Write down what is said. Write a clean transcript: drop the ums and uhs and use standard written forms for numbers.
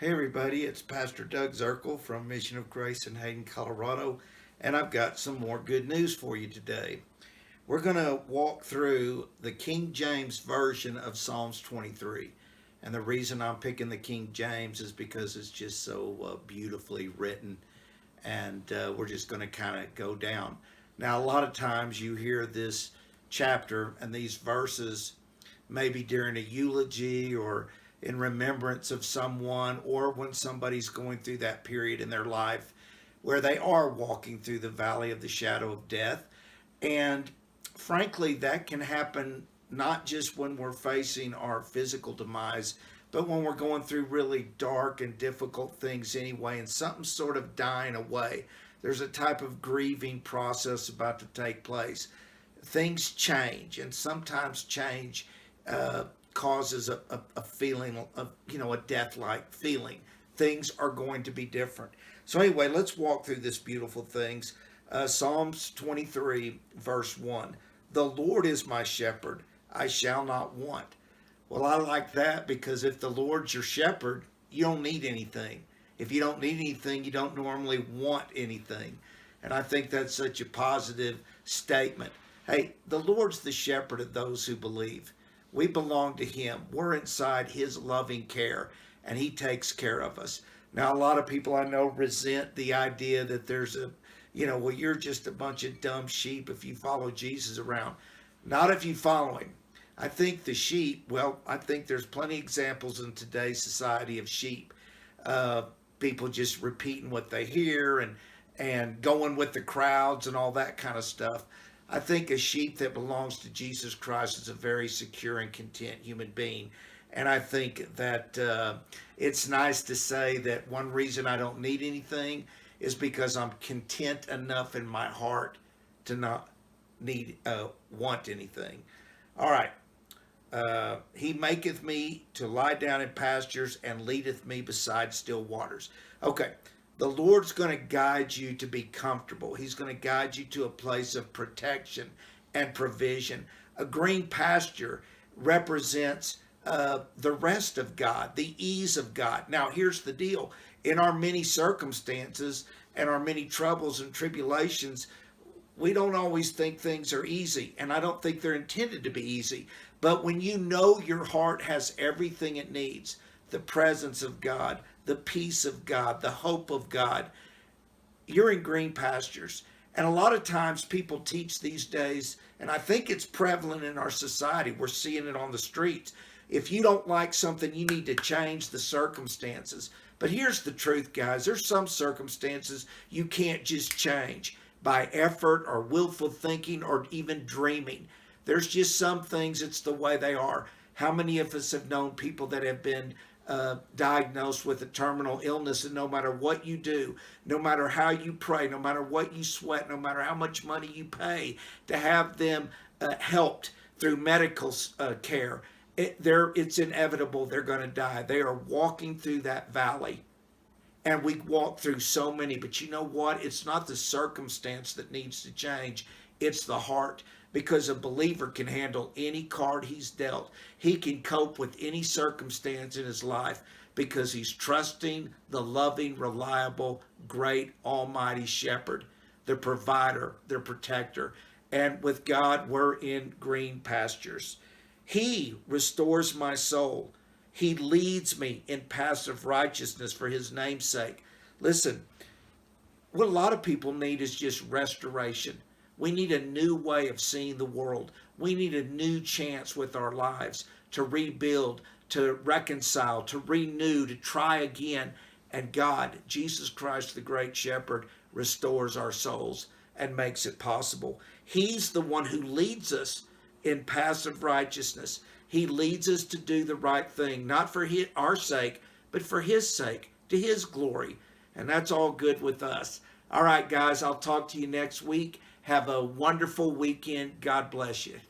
Hey everybody, it's Pastor Doug Zirkle from Mission of Grace in Hayden, Colorado, and I've got some more good news for you today. We're going to walk through the King James Version of Psalms 23. And the reason I'm picking the King James is because it's just so beautifully written, and we're just going to kind of go down. Now, a lot of times you hear this chapter and these verses maybe during a eulogy or in remembrance of someone, or when somebody's going through that period in their life where they are walking through the valley of the shadow of death. And frankly, that can happen not just when we're facing our physical demise, but when we're going through really dark and difficult things anyway, and something's sort of dying away. There's a type of grieving process about to take place. Things change, and sometimes change causes a feeling of, a death-like feeling. Things are going to be different. So anyway, let's walk through this beautiful things. Psalms 23, verse 1. The Lord is my shepherd, I shall not want. Well, I like that because if the Lord's your shepherd, you don't need anything. If you don't need anything, you don't normally want anything. And I think that's such a positive statement. Hey, the Lord's the shepherd of those who believe. We belong to Him. We're inside His loving care, and He takes care of us. Now, a lot of people I know resent the idea that there's well, you're just a bunch of dumb sheep if you follow Jesus around. Not if you follow Him. I think the sheep, I think there's plenty of examples in today's society of sheep. People just repeating what they hear and going with the crowds and all that kind of stuff. I think a sheep that belongs to Jesus Christ is a very secure and content human being. And I think that it's nice to say that one reason I don't need anything is because I'm content enough in my heart to not want anything. All right. He maketh me to lie down in pastures and leadeth me beside still waters. Okay. The Lord's going to guide you to be comfortable. He's going to guide you to a place of protection and provision. A green pasture represents the rest of God, the ease of God. Now, here's the deal. In our many circumstances and our many troubles and tribulations, we don't always think things are easy, and I don't think they're intended to be easy. But when you know your heart has everything it needs, the presence of God, the peace of God, the hope of God, you're in green pastures. And a lot of times people teach these days, and I think it's prevalent in our society. We're seeing it on the streets. If you don't like something, you need to change the circumstances. But here's the truth, guys. There's some circumstances you can't just change by effort or willful thinking or even dreaming. There's just some things, it's the way they are. How many of us have known people that have been diagnosed with a terminal illness, and no matter what you do, no matter how you pray, no matter what you sweat, no matter how much money you pay to have them helped through medical care, it's inevitable they're going to die. They are walking through that valley. And we walk through so many, but you know what? It's not the circumstance that needs to change. It's the heart, because a believer can handle any card he's dealt. He can cope with any circumstance in his life because he's trusting the loving, reliable, great, almighty shepherd, the provider, the protector. And with God, we're in green pastures. He restores my soul. He leads me in paths of righteousness for His name's sake. Listen, what a lot of people need is just restoration. We need a new way of seeing the world. We need a new chance with our lives to rebuild, to reconcile, to renew, to try again. And God, Jesus Christ, the great shepherd, restores our souls and makes it possible. He's the one who leads us in paths of righteousness. He leads us to do the right thing, not for our sake, but for His sake, to His glory. And that's all good with us. All right, guys, I'll talk to you next week. Have a wonderful weekend. God bless you.